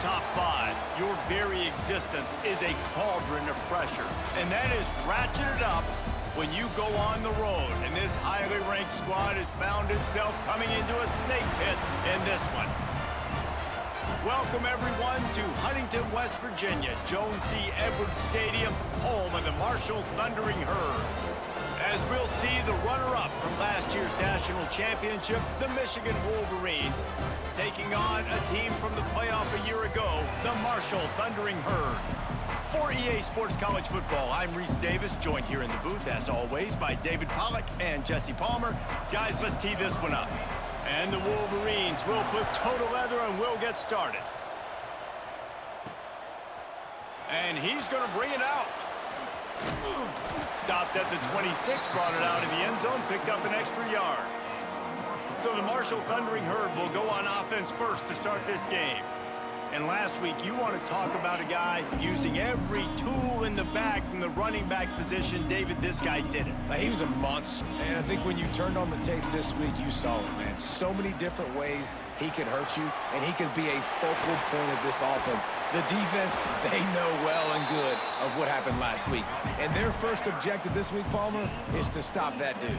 top five, your very existence is a cauldron of pressure. And that is ratcheted up when you go on the road. And this highly ranked squad has found itself coming into a snake pit in this one. Welcome, everyone, to Huntington, West Virginia, Jones C. Edwards Stadium, home of the Marshall Thundering Herd. As we'll see the runner-up from last year's national championship, the Michigan Wolverines, taking on a team from the playoff a year ago, the Marshall Thundering Herd. For EA Sports College Football, I'm Reese Davis, joined here in the booth, as always, by David Pollack and Jesse Palmer. Guys, let's tee this one up. And the Wolverines will put total leather and we'll get started. And he's going to bring it out. Stopped at the 26, brought it out in the end zone, picked up an extra yard. So the Marshall Thundering Herd will go on offense first to start this game. And last week, you want to talk about a guy using every tool in the bag from the running back position. David, this guy did it. He was a monster. And I think when you turned on the tape this week, you saw it, man. So many different ways he could hurt you, and he could be a focal point of this offense. The defense, they know well and good of what happened last week. And their first objective this week, Palmer, is to stop that dude.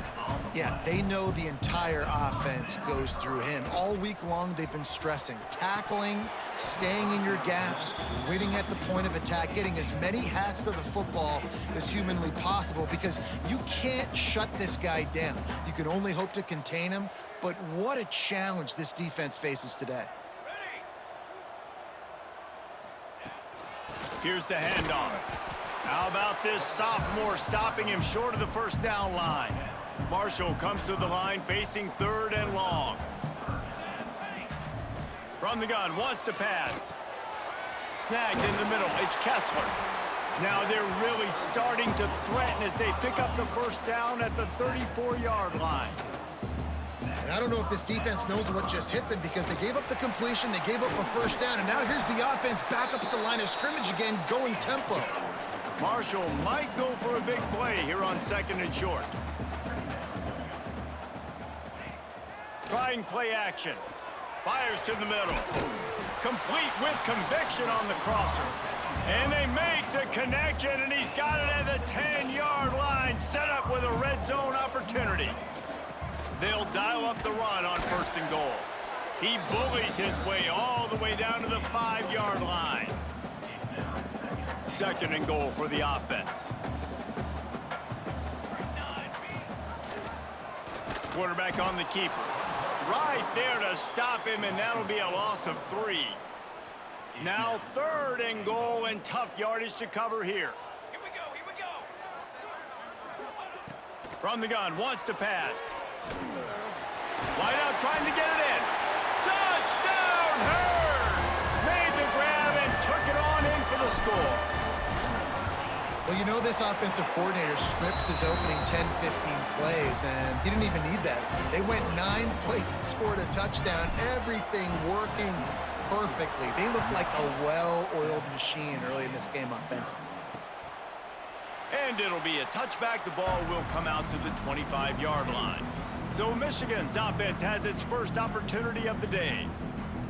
Yeah, they know the entire offense goes through him. All week long, they've been stressing, tackling, staying in your gaps, winning at the point of attack, getting as many hats to the football as humanly possible, because you can't shut this guy down. You can only hope to contain him, but what a challenge this defense faces today. Here's the handoff. How about this sophomore stopping him short of the first down line? Marshall comes to the line facing third and long. From the gun, wants to pass. Snagged in the middle, it's Kessler. Now they're really starting to threaten as they pick up the first down at the 34-yard line. And I don't know if this defense knows what just hit them, because they gave up the completion, they gave up a first down, and now here's the offense back up at the line of scrimmage again, going tempo. Marshall might go for a big play here on second and short. Trying play action. Fires to the middle. Complete with conviction on the crosser. And they make the connection, and he's got it at the 10-yard line, set up with a red zone opportunity. They'll dial up the run on first and goal. He bullies his way all the way down to the 5-yard line. Second and goal for the offense. Quarterback on the keeper. Right there to stop him, and that'll be a loss of 3. Now third and goal, and tough yardage to cover here. Here we go. From the gun, wants to pass. Wide out, trying to get it in. Touchdown, Herd! Made the grab and took it on in for the score. Well, you know, this offensive coordinator scripts his opening 10, 15 plays, and he didn't even need that. They went 9 plays and scored a touchdown, everything working perfectly. They looked like a well-oiled machine early in this game offensively. And it'll be a touchback. The ball will come out to the 25-yard line. So Michigan's offense has its first opportunity of the day.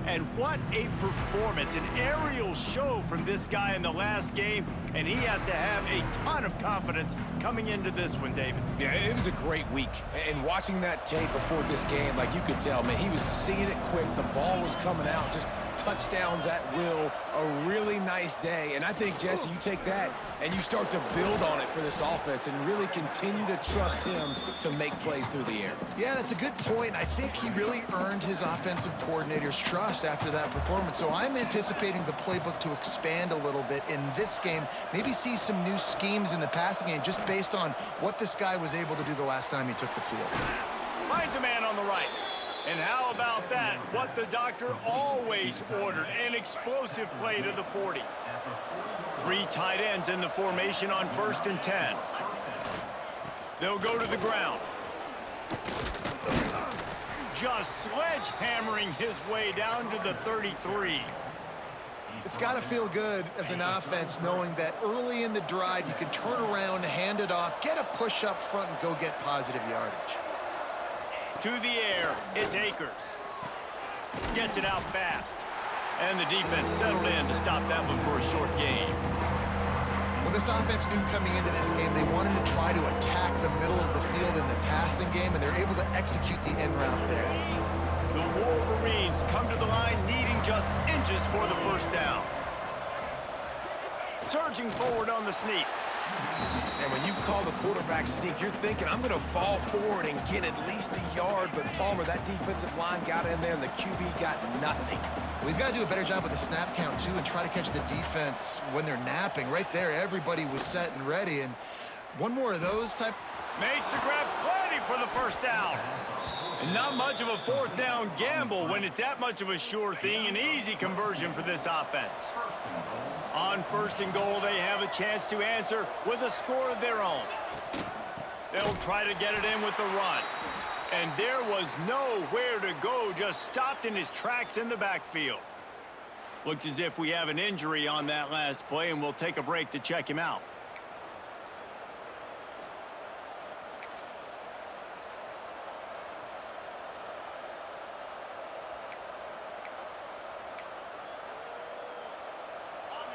And what a performance, an aerial show from this guy in the last game, and he has to have a ton of confidence coming into this one, David. Yeah, it was a great week. And watching that tape before this game, like you could tell, man, he was seeing it quick. The ball was coming out, just touchdowns at will, a really nice day. And I think, Jesse, you take that and you start to build on it for this offense and really continue to trust him to make plays through the air. Yeah, that's a good point. I think he really earned his offensive coordinator's trust after that performance. So I'm anticipating the playbook to expand a little bit in this game, maybe see some new schemes in the passing game just based on what this guy was able to do the last time he took the field. Finds a man on the right. And how about that? What the doctor always ordered, an explosive play to the 40. 3 tight ends in the formation on first and 10. They'll go to the ground. Just sledgehammering his way down to the 33. It's got to feel good as an offense knowing that early in the drive you can turn around, hand it off, get a push up front, and go get positive yardage. To the air, it's Akers. Gets it out fast. And the defense settled in to stop that one for a short gain. Well, this offense knew coming into this game they wanted to try to attack the middle of the field in the passing game, and they're able to execute the in route there. The Wolverines come to the line needing just inches for the first down. Surging forward on the sneak. And when you call the quarterback sneak, you're thinking, I'm going to fall forward and get at least a yard. But, Palmer, that defensive line got in there, and the QB got nothing. Well, he's got to do a better job with the snap count, too, and try to catch the defense when they're napping. Right there, everybody was set and ready. And one more of those type. Makes the grab plenty for the first down. And not much of a fourth down gamble when it's that much of a sure thing. An easy conversion for this offense. On first and goal, they have a chance to answer with a score of their own. They'll try to get it in with the run. And there was nowhere to go, just stopped in his tracks in the backfield. Looks as if we have an injury on that last play, and we'll take a break to check him out.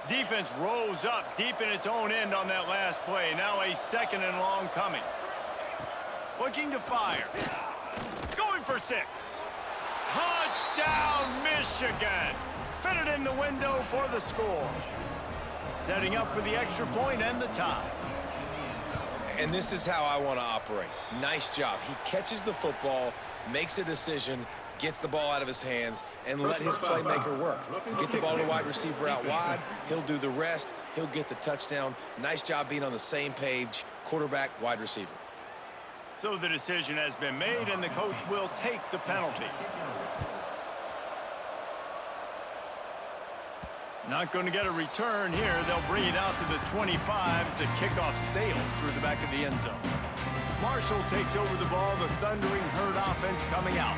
Defense rose up deep in its own end on that last play. Now a second and long coming. Looking to fire. Going for 6. Touchdown, Michigan. Fitted in the window for the score. Setting up for the extra point and the tie. And this is how I want to operate. Nice job. He catches the football, makes a decision, gets the ball out of his hands, and let his playmaker work. Get the ball to wide receiver out wide. He'll do the rest. He'll get the touchdown. Nice job being on the same page, quarterback, wide receiver. So the decision has been made, and the coach will take the penalty. Not going to get a return here. They'll bring it out to the 25 as the kickoff sails through the back of the end zone. Marshall takes over the ball. The thundering herd offense coming out.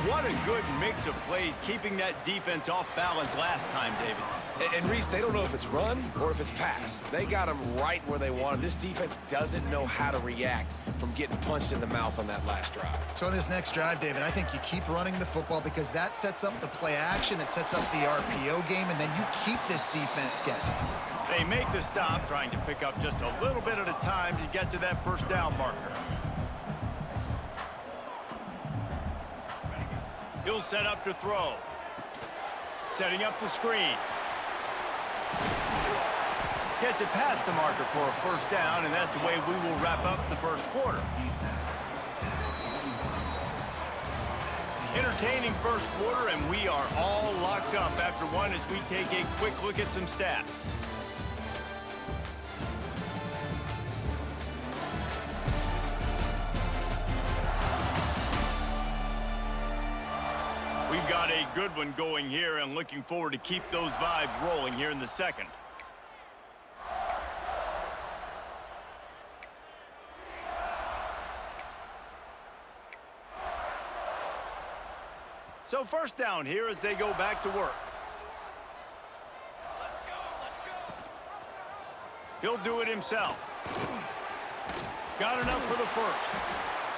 What a good mix of plays, keeping that defense off balance last time, David. And Reese, they don't know if it's run or if it's pass. They got them right where they want them. This defense doesn't know how to react from getting punched in the mouth on that last drive. So in this next drive, David, I think you keep running the football because that sets up the play action, it sets up the RPO game, and then you keep this defense guessing. They make the stop, trying to pick up just a little bit at a time to get to that first down marker. He'll set up to throw. Setting up the screen. Gets it past the marker for a first down, and that's the way we will wrap up the first quarter. Entertaining first quarter, and we are all locked up after one as we take a quick look at some stats. We've got a good one going here, and looking forward to keep those vibes rolling here in the second. So first down here as they go back to work. He'll do it himself. Got enough for the first.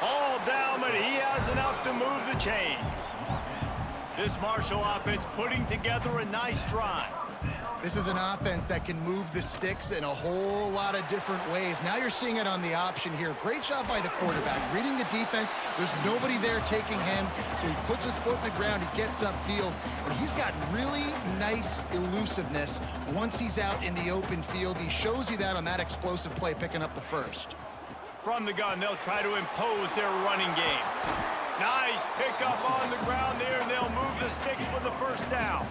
All down, but he has enough to move the chains. This Marshall offense putting together a nice drive. This is an offense that can move the sticks in a whole lot of different ways. Now you're seeing it on the option here. Great job by the quarterback. Reading the defense, there's nobody there taking him, so he puts his foot in the ground, he gets upfield, and he's got really nice elusiveness once he's out in the open field. He shows you that on that explosive play, picking up the first. From the gun, they'll try to impose their running game. Nice pickup on the ground there, and they'll move the sticks for the first down.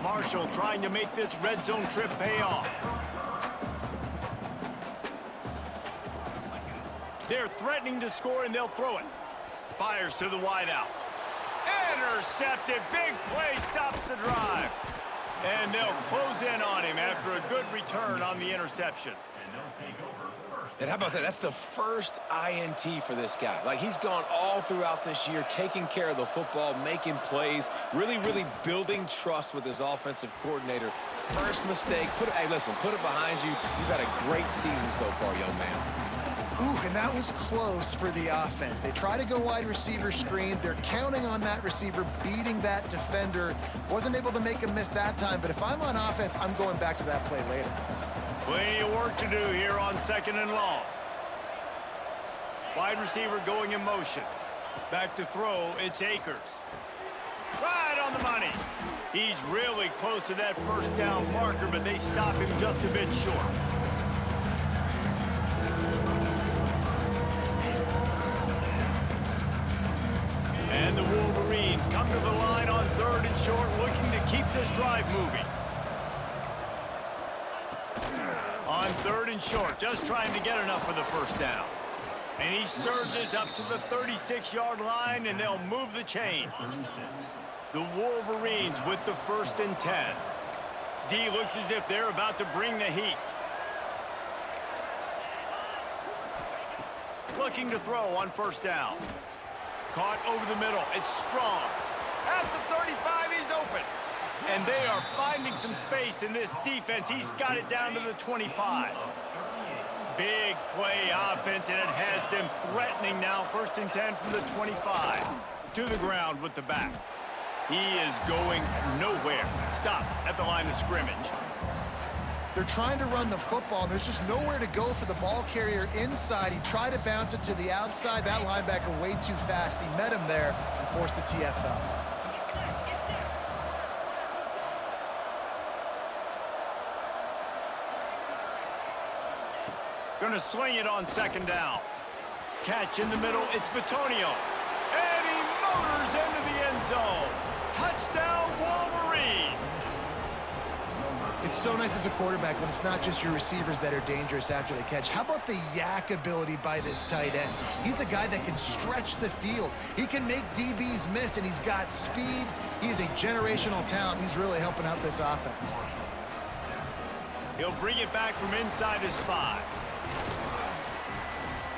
Marshall trying to make this red zone trip pay off. They're threatening to score, and they'll throw it. Fires to the wideout. Intercepted. Big play stops the drive. And they'll close in on him after a good return on the interception. And how about that? That's the first INT for this guy. Like, he's gone all throughout this year, taking care of the football, making plays, really building trust with his offensive coordinator. First mistake, hey, listen, put it behind you. You've had a great season so far, young man. Ooh, and that was close for the offense. They try to go wide receiver screen. They're counting on that receiver beating that defender. Wasn't able to make a miss that time, but if I'm on offense, I'm going back to that play later. Plenty of work to do here on 2nd and long. Wide receiver going in motion. Back to throw, it's Akers. Right on the money. He's really close to that first down marker, but they stop him just a bit short. And the Wolverines come to the line on 3rd and short, looking to keep this drive moving. On 3rd and short, just trying to get enough for the first down. And he surges up to the 36-yard line, and they'll move the chains. The Wolverines with the 1st and 10. D looks as if they're about to bring the heat. Looking to throw on 1st down. Caught over the middle. It's Strong. At the 35, he's open. And they are finding some space in this defense. He's got it down to the 25. Big play offense, and it has them threatening now. 1st and 10 from the 25. To the ground with the back. He is going nowhere. Stop at the line of scrimmage. They're trying to run the football, and there's just nowhere to go for the ball carrier inside. He tried to bounce it to the outside. That linebacker way too fast. He met him there and forced the TFL. Gonna swing it on 2nd down. Catch in the middle, it's Bitonio. And he motors into the end zone. Touchdown, Wolverines! It's so nice as a quarterback when it's not just your receivers that are dangerous after the catch. How about the yak ability by this tight end? He's a guy that can stretch the field. He can make DBs miss, and he's got speed. He's a generational talent. He's really helping out this offense. He'll bring it back from inside his 5.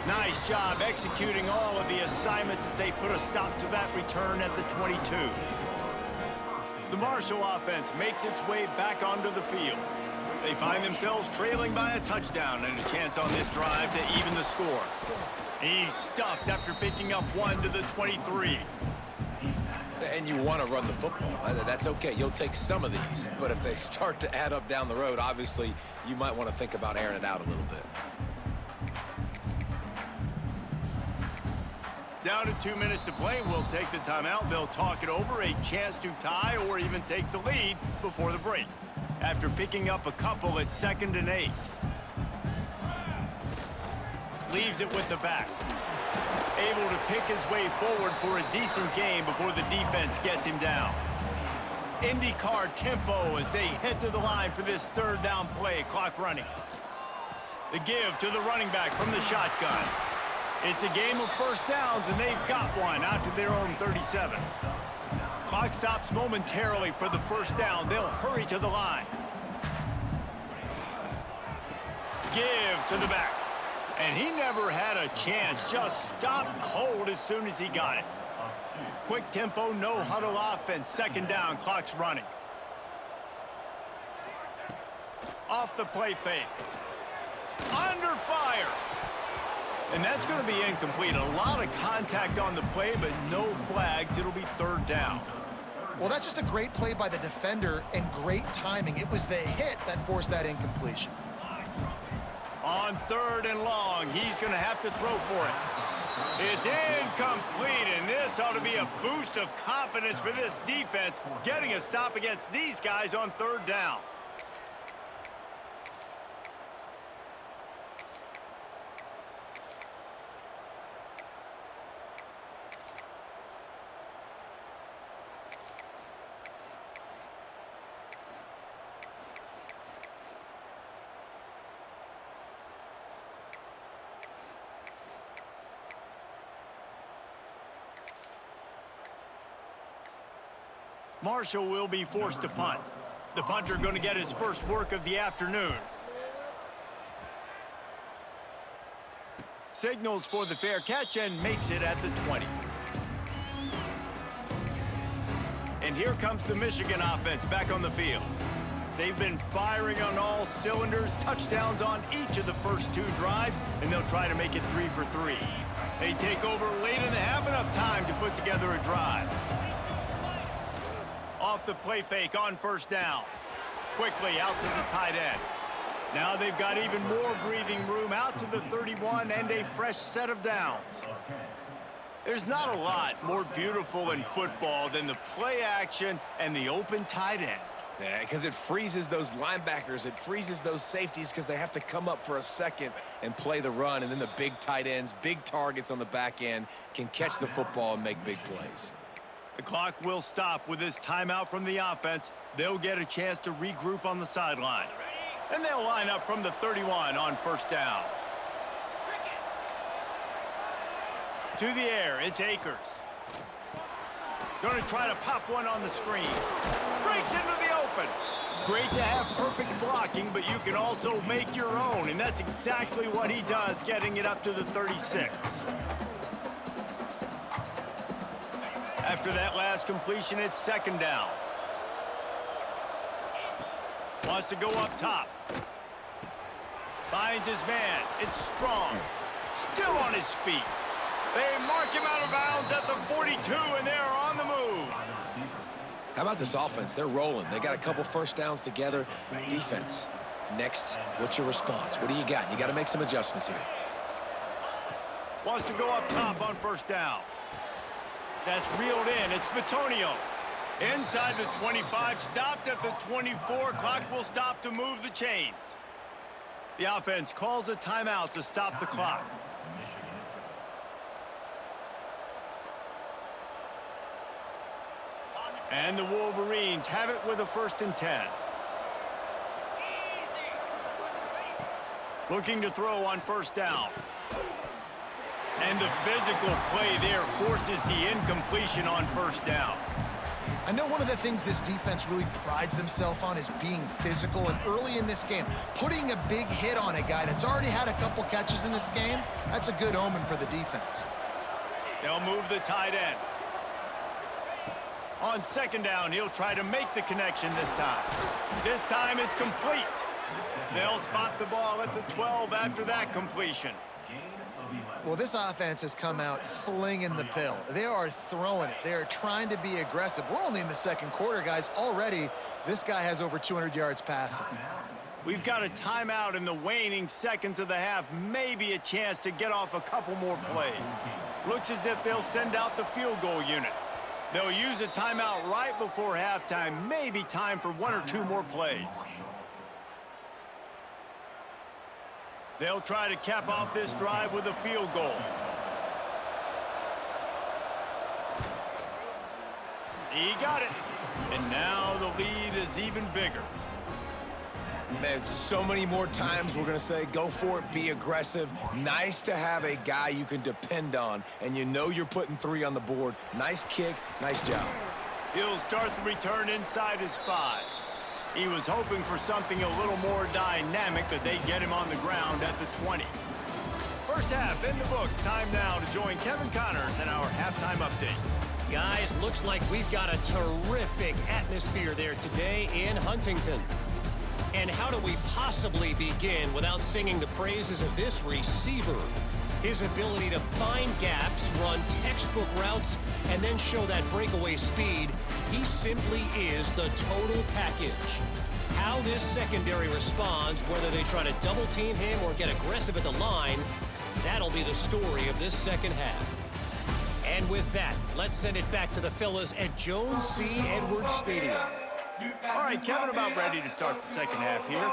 Nice job executing all of the assignments as they put a stop to that return at the 22. The Marshall offense makes its way back onto the field. They find themselves trailing by a touchdown and a chance on this drive to even the score. He's stuffed after picking up 1 to the 23. And you want to run the football. That's okay. You'll take some of these. But if they start to add up down the road, obviously, you might want to think about airing it out a little bit. Down to 2 minutes to play. We'll take the timeout. They'll talk it over. A chance to tie or even take the lead before the break. After picking up a couple at 2nd and 8. Leaves it with the back. Able to pick his way forward for a decent game before the defense gets him down. IndyCar tempo as they head to the line for this 3rd down play. Clock running. The give to the running back from the shotgun. It's a game of 1st downs, and they've got one out to their own 37. Clock stops momentarily for the 1st down. They'll hurry to the line. Give to the back. And he never had a chance. Just stopped cold as soon as he got it. Quick tempo, no huddle offense. 2nd down, clock's running. Off the play fake. Under fire. And that's going to be incomplete. A lot of contact on the play, but no flags. It'll be 3rd down. Well, that's just a great play by the defender and great timing. It was the hit that forced that incompletion. On 3rd and long, he's going to have to throw for it. It's incomplete, and this ought to be a boost of confidence for this defense, getting a stop against these guys on 3rd down. Marshall will be forced to punt. The punter going to get his first work of the afternoon. Signals for the fair catch and makes it at the 20. And here comes the Michigan offense back on the field. They've been firing on all cylinders, touchdowns on each of the first 2 drives, and they'll try to make it 3 for 3. They take over late and have enough time to put together a drive. Off the play fake on first down. Quickly out to the tight end. Now they've got even more breathing room out to the 31 and a fresh set of downs. There's not a lot more beautiful in football than the play action and the open tight end. Yeah, because it freezes those linebackers. It freezes those safeties because they have to come up for a second and play the run. And then the big tight ends, big targets on the back end can catch the football and make big plays. The clock will stop with this timeout from the offense. They'll get a chance to regroup on the sideline. And they'll line up from the 31 on first down. To the air, it's Akers. Going to try to pop one on the screen. Breaks into the open. Great to have perfect blocking, but you can also make your own, and that's exactly what he does, getting it up to the 36. After that last completion, it's second down. Wants to go up top. Finds his man. It's Strong. Still on his feet. They mark him out of bounds at the 42, and they're on the move. How about this offense? They're rolling. They got a couple first downs together. Defense. Next, what's your response? What do you got? You got to make some adjustments here. Wants to go up top on first down. That's reeled in. It's Bitonio. Inside the 25, stopped at the 24. Clock will stop to move the chains. The offense calls a timeout to stop the clock. And the Wolverines have it with a 1st and 10. Looking to throw on first down. And the physical play there forces the incompletion on first down. I know one of the things this defense really prides themselves on is being physical, and early in this game, putting a big hit on a guy that's already had a couple catches in this game, that's a good omen for the defense. They'll move the tight end. On second down, he'll try to make the connection this time. This time it's complete. They'll spot the ball at the 12 after that completion. Well, this offense has come out slinging the pill. They are throwing it. They are trying to be aggressive. We're only in the second quarter, guys. Already, this guy has over 200 yards passing. We've got a timeout in the waning seconds of the half. Maybe a chance to get off a couple more plays. Looks as if they'll send out the field goal unit. They'll use a timeout right before halftime. Maybe time for 1 or 2 more plays. They'll try to cap off this drive with a field goal. He got it. And now the lead is even bigger. Man, so many more times we're going to say, go for it, be aggressive. Nice to have a guy you can depend on, and you know you're putting 3 on the board. Nice kick, nice job. He'll start the return inside his 5. He was hoping for something a little more dynamic, but they get him on the ground at the 20. First half in the books. Time now to join Kevin Connors in our halftime update. Guys, looks like we've got a terrific atmosphere there today in Huntington. And how do we possibly begin without singing the praises of this receiver? His ability to find gaps, run textbook routes, and then show that breakaway speed. He simply is the total package. How this secondary responds, whether they try to double team him or get aggressive at the line, that'll be the story of this second half. And with that, let's send it back to the fellas at Jones C. Edwards Stadium. All right, Kevin, about ready to start the second half here.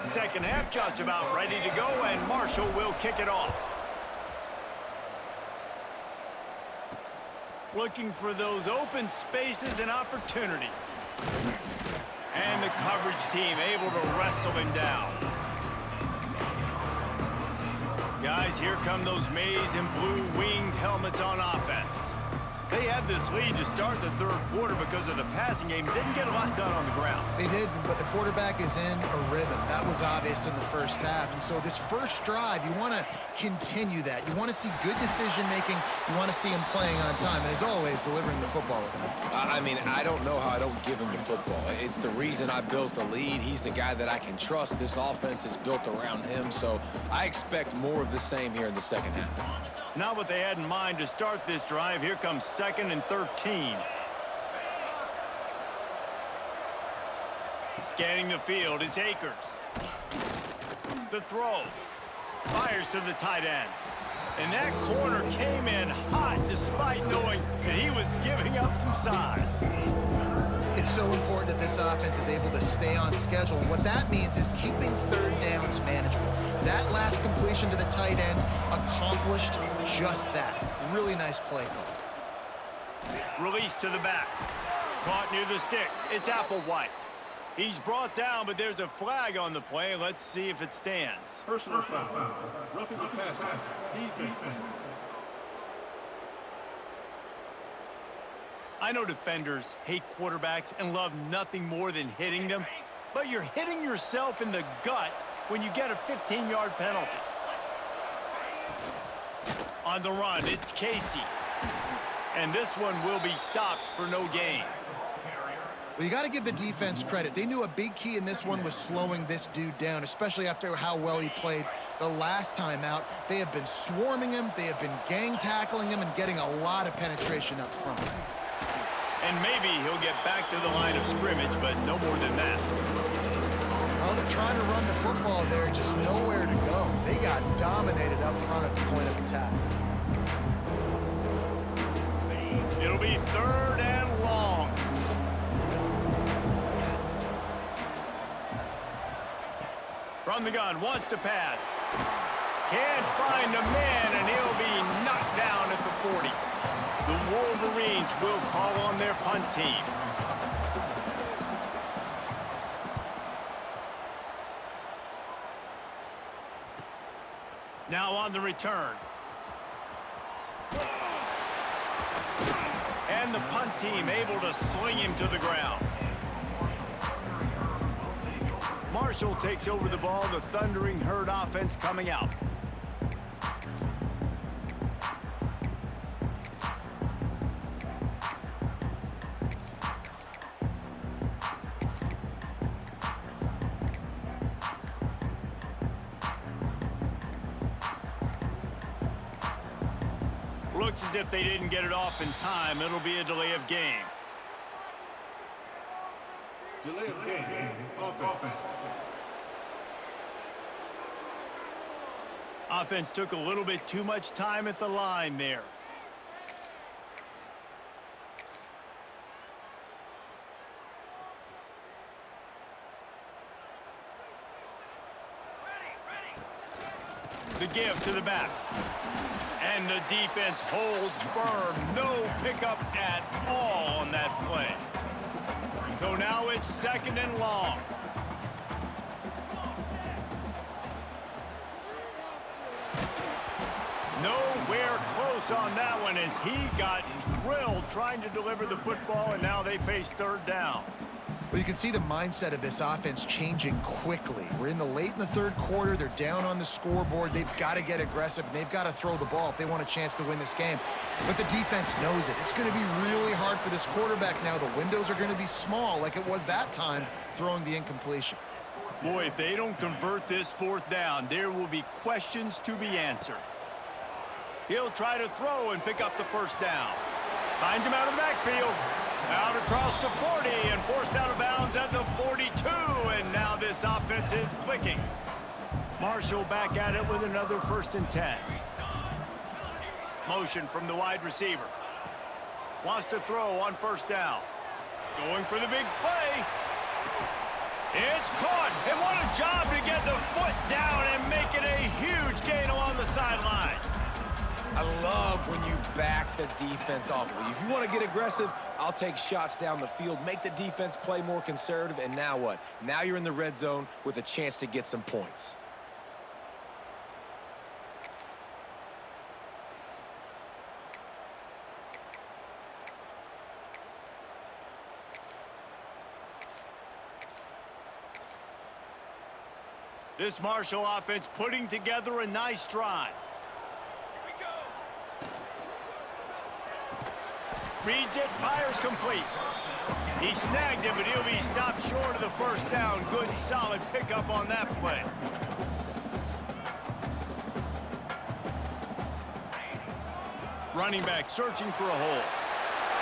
Second half just about ready to go, and Marshall will kick it off. Looking for those open spaces and opportunity. And the coverage team able to wrestle him down. Guys, here come those maize and blue winged helmets on offense. They had this lead to start the third quarter because of the passing game. Didn't get a lot done on the ground. They did, but the quarterback is in a rhythm. That was obvious in the first half. And so this first drive, you want to continue that. You want to see good decision-making. You want to see him playing on time. And as always, delivering the football with accuracy. I mean, I don't know how I don't give him the football. It's the reason I built the lead. He's the guy that I can trust. This offense is built around him. So I expect more of the same here in the second half. Not what they had in mind to start this drive. Here comes 2nd and 13. Scanning the field, it's Akers. The throw. Fires to the tight end. And that corner came in hot despite knowing that he was giving up some size. It's so important that this offense is able to stay on schedule. And what that means is keeping third downs manageable. That last completion to the tight end accomplished just that. Really nice play call. Release to the back. Caught near the sticks. It's Applewhite. He's brought down, but there's a flag on the play. Let's see if it stands. Personal foul. Roughing the passer. Defense. I know defenders hate quarterbacks and love nothing more than hitting them, but you're hitting yourself in the gut when you get a 15-yard penalty. On the run, it's Casey. And this one will be stopped for no gain. Well, you got to give the defense credit. They knew a big key in this one was slowing this dude down, especially after how well he played the last time out. They have been swarming him. They have been gang tackling him and getting a lot of penetration up front. And maybe he'll get back to the line of scrimmage, but no more than that. Well, they're trying to run the football there, just nowhere to go. They got dominated up front at the point of attack. It'll be 3rd and long. From the gun, wants to pass. Can't find a man, and he'll be knocked down at the 40. The Wolverines will call on their punt team. Now on the return. And the punt team able to sling him to the ground. Marshall takes over the ball, the Thundering Herd offense coming out. Looks as if they didn't get it off in time. It'll be a delay of game. Delay of game. Offense. Offense took a little bit too much time at the line there. The give to the back. And the defense holds firm. No pickup at all on that play. So now it's 2nd and long. Nowhere close on that one as he got drilled trying to deliver the football, and now they face 3rd down. Well, you can see the mindset of this offense changing quickly. We're in the late in the 3rd quarter. They're down on the scoreboard. They've got to get aggressive, and they've got to throw the ball if they want a chance to win this game. But the defense knows it. It's going to be really hard for this quarterback now. The windows are going to be small like it was that time throwing the incompletion. Boy, if they don't convert this 4th down, there will be questions to be answered. He'll try to throw and pick up the 1st down. Finds him out of the backfield. Out across the 40 and forced out of bounds at the 42. And now this offense is clicking. Marshall back at it with another 1st and 10. Motion from the wide receiver. Wants to throw on 1st down. Going for the big play. It's caught. And what a job to get the foot down and make it a huge gain along the sideline. I love when you back the defense off of you. If you want to get aggressive, I'll take shots down the field, make the defense play more conservative, and now what? Now you're in the red zone with a chance to get some points. This Marshall offense putting together a nice drive. Reads it, fires complete. He snagged it, but he'll be stopped short of the first down. Good, solid pickup on that play. Running back searching for a hole.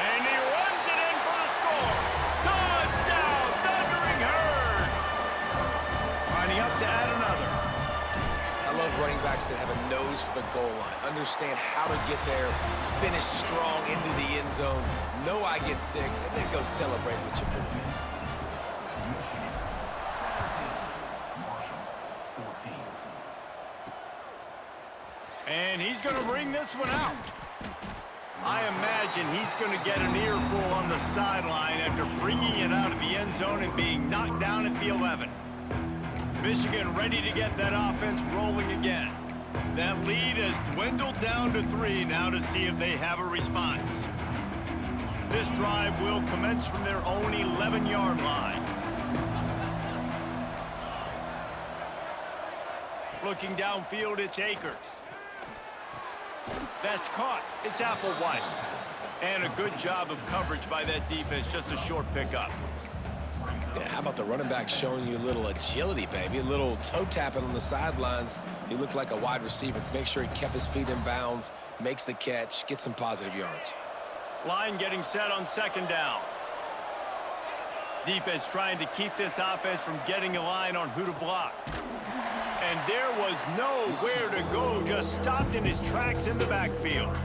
And he runs it in for the score. Touchdown, Thundering Herd. Lining up to add another. I love running backs that have a nose for the goal line, understand how to get there, finish strong into the end zone, know I get 6, and then go celebrate with your boys. And he's going to bring this one out. I imagine he's going to get an earful on the sideline after bringing it out of the end zone and being knocked down at the 11. Michigan ready to get that offense rolling again. That lead has dwindled down to 3 now to see if they have a response. This drive will commence from their own 11-yard line. Looking downfield, it's Akers. That's caught. It's Applewhite. And a good job of coverage by that defense. Just a short pickup. Yeah, how about the running back showing you a little agility, baby? A little toe tapping on the sidelines. He looked like a wide receiver. Make sure he kept his feet in bounds, makes the catch, gets some positive yards. Line getting set on second down. Defense trying to keep this offense from getting a line on who to block. And there was nowhere to go, just stopped in his tracks in the backfield.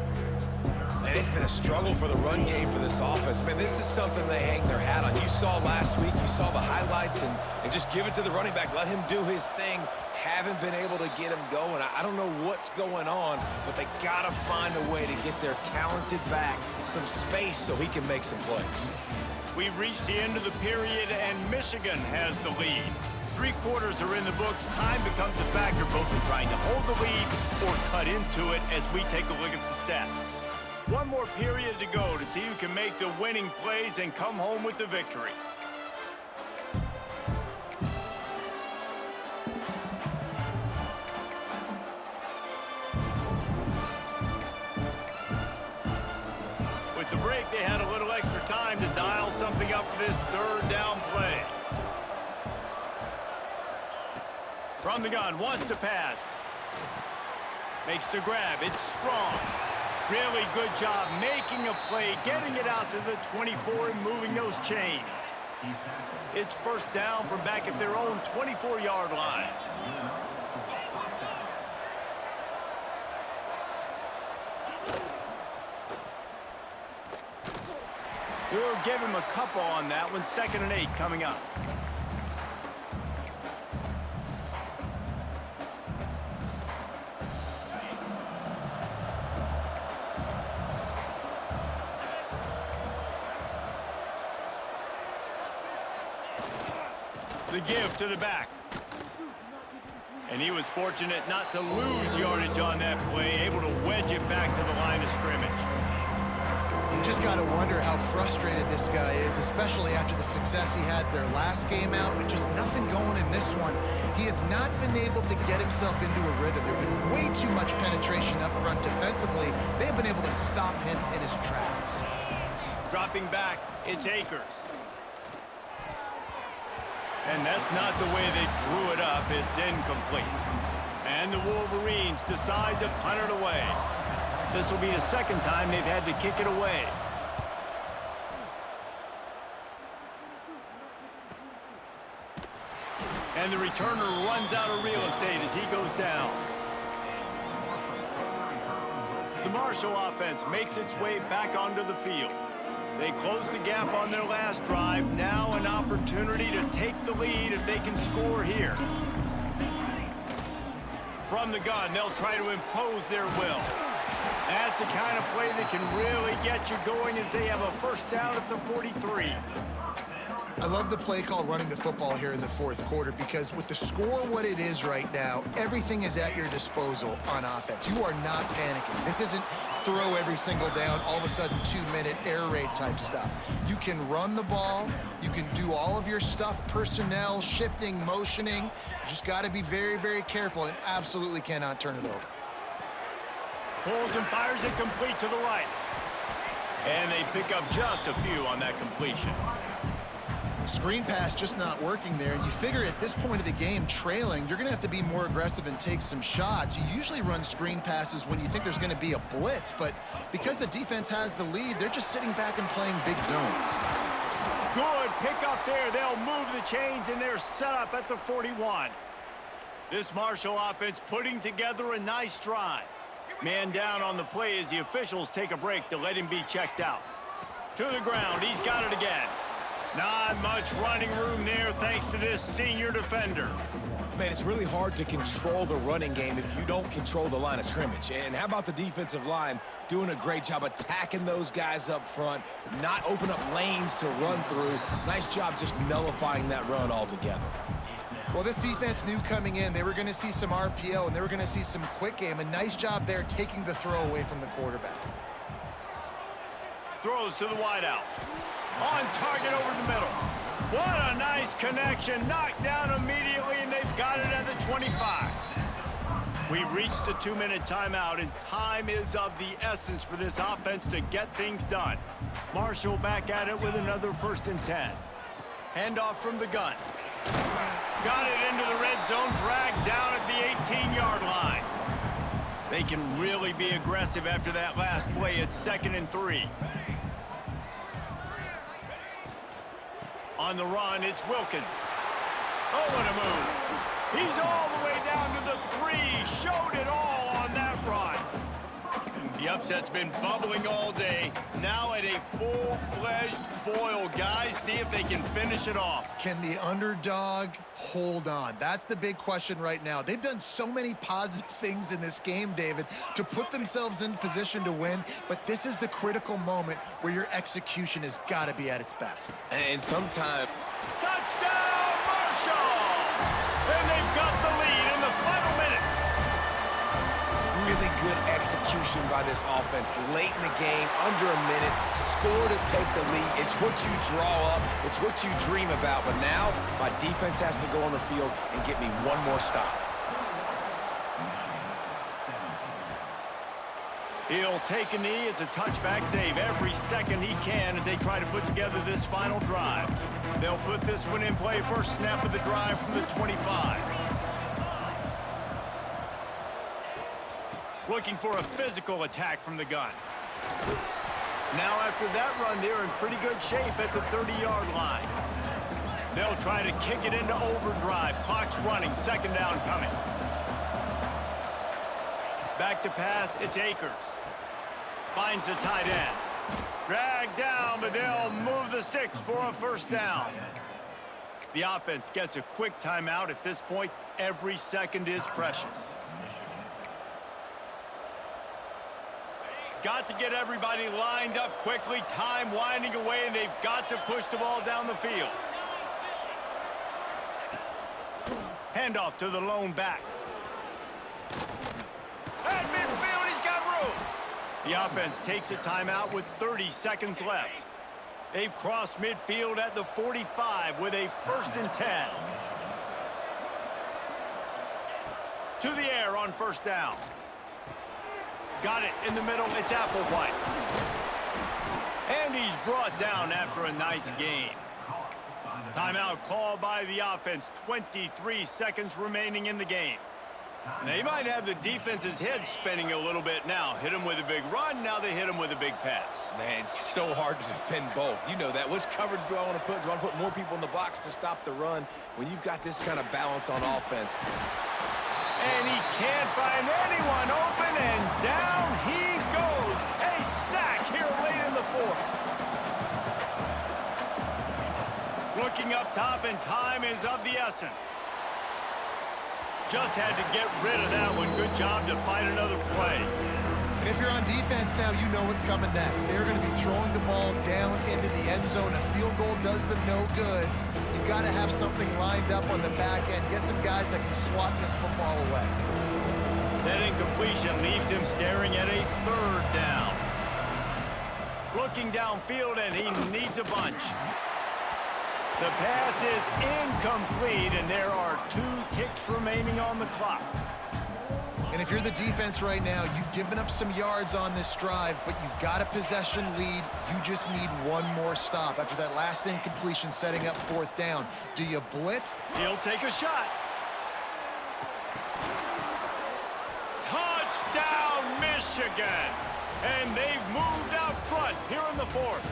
And it's been a struggle for the run game for this offense. Man, this is something they hang their hat on. You saw last week, you saw the highlights, and just give it to the running back. Let him do his thing. Haven't been able to get him going. I don't know what's going on, but they got to find a way to get their talented back some space so he can make some plays. We've reached the end of the period, and Michigan has the lead. 3 quarters are in the books. Time becomes a factor both in trying to hold the lead or cut into it as we take a look at the stats. 1 more period to go to see who can make the winning plays and come home with the victory. With the break, they had a little extra time to dial something up for this 3rd down play. From the gun, wants to pass. Makes the grab, it's strong. Really good job making a play, getting it out to the 24 and moving those chains. It's 1st down from back at their own 24-yard line. We'll give him a couple on that one. 2nd and 8 coming up. The give to the back. And he was fortunate not to lose yardage on that play, able to wedge it back to the line of scrimmage. You just got to wonder how frustrated this guy is, especially after the success he had their last game out, but just nothing going in this one. He has not been able to get himself into a rhythm. There's been way too much penetration up front defensively. They have been able to stop him in his tracks. Dropping back, it's Akers. And that's not the way they drew it up. It's incomplete. And the Wolverines decide to punt it away. This will be the 2nd time they've had to kick it away. And the returner runs out of real estate as he goes down. The Marshall offense makes its way back onto the field. They close the gap on their last drive. Now an opportunity to take the lead if they can score here. From the gun, they'll try to impose their will. That's the kind of play that can really get you going as they have a 1st down at the 43. I love the play call running the football here in the fourth quarter because with the score what it is right now, everything is at your disposal on offense. You are not panicking. This isn't throw every single down, all of a sudden 2-minute air raid type stuff. You can run the ball. You can do all of your stuff, personnel, shifting, motioning. You just got to be very, very careful and absolutely cannot turn it over. Pulls and fires it complete to the right. And they pick up just a few on that completion. Screen pass just not working there. And you figure at this point of the game, trailing, you're going to have to be more aggressive and take some shots. You usually run screen passes when you think there's going to be a blitz, but because the defense has the lead, they're just sitting back and playing big zones. Good pick up there. They'll move the chains, and they're set up at the 41. This Marshall offense putting together a nice drive. Man down on the play as the officials take a break to let him be checked out. To the ground. He's got it again. Not much running room there thanks to this senior defender. Man, it's really hard to control the running game if you don't control the line of scrimmage. And how about the defensive line doing a great job attacking those guys up front, not open up lanes to run through. Nice job just nullifying that run altogether. Well, this defense knew coming in they were going to see some RPO and they were going to see some quick game. A nice job there taking the throw away from the quarterback. Throws to the wideout. On target over the middle. What a nice connection. Knocked down immediately, and they've got it at the 25. We've reached the 2-minute timeout, and time is of the essence for this offense to get things done. Marshall back at it with another 1st and 10. Handoff from the gun. Got it into the red zone, dragged down at the 18-yard line. They can really be aggressive after that last play. It's 2nd and 3. On the run, it's Wilkins. Oh, what a move. He's all the way down to the 3. Showed it all on that run. The upset's been bubbling all day. Now at a full-fledged boil. Guys, see if they can finish it off. Can the underdog hold on? That's the big question right now. They've done so many positive things in this game, David, to put themselves in position to win, but this is the critical moment where your execution has got to be at its best. And sometimes... Touchdown, Marshall! And they've got the lead in the final minute. Really good execution by this offense late in the game, under a minute, score to take the lead. It's what you draw up, it's what you dream about, but now my defense has to go on the field and get me one more stop. He'll take a knee. It's a touchback save every second he can as they try to put together this final drive. They'll put this one in play. First snap of the drive from the 25. Looking for a physical attack from the gun. Now after that run, they're in pretty good shape at the 30-yard line. They'll try to kick it into overdrive. Clock's running. 2nd down coming. Back to pass. It's Akers. Finds the tight end. Dragged down, but they'll move the sticks for a 1st down. The offense gets a quick timeout at this point. Every second is precious. Got to get everybody lined up quickly. Time winding away, and they've got to push the ball down the field. Handoff to the lone back. At midfield, he's got room. The offense takes a timeout with 30 seconds left. They've crossed midfield at the 45 with a 1st and 10. To the air on 1st down. Got it in the middle. It's Applewhite. And he's brought down after a nice gain. Timeout called by the offense. 23 seconds remaining in the game. They might have the defense's head spinning a little bit now. Hit him with a big run. Now they hit him with a big pass. Man, it's so hard to defend both. You know that. Which coverage do I want to put? Do I want to put more people in the box to stop the run when you've got this kind of balance on offense? And he can't find anyone open, and down he goes. A sack here late in the 4th. Looking up top, and time is of the essence. Just had to get rid of that one. Good job to find another play. And if you're on defense now, you know what's coming next. They're going to be throwing the ball down into the end zone. A field goal does them no good. You've got to have something lined up on the back end. Get some guys that can swat this football away. That incompletion leaves him staring at a third down. Looking downfield, and he needs a bunch. The pass is incomplete, and there are 2 ticks remaining on the clock. And if you're the defense right now, you've given up some yards on this drive, but you've got a possession lead. You just need one more stop. After that last incompletion setting up 4th down, do you blitz? He'll take a shot. Touchdown, Michigan! And they've moved out front here in the 4th.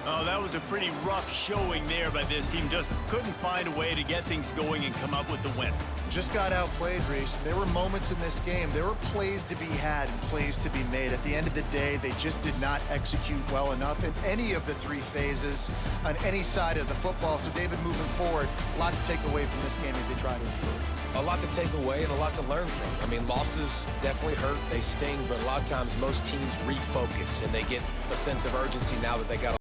Oh, that was a pretty rough showing there by this team. Just couldn't find a way to get things going and come up with the win. Just got outplayed, Reese. There were moments in this game. There were plays to be had and plays to be made. At the end of the day, they just did not execute well enough in any of the 3 phases on any side of the football. So, David, moving forward, a lot to take away from this game as they try to improve. A lot to take away and a lot to learn from. I mean, losses definitely hurt, they sting, but a lot of times most teams refocus and they get a sense of urgency now that they got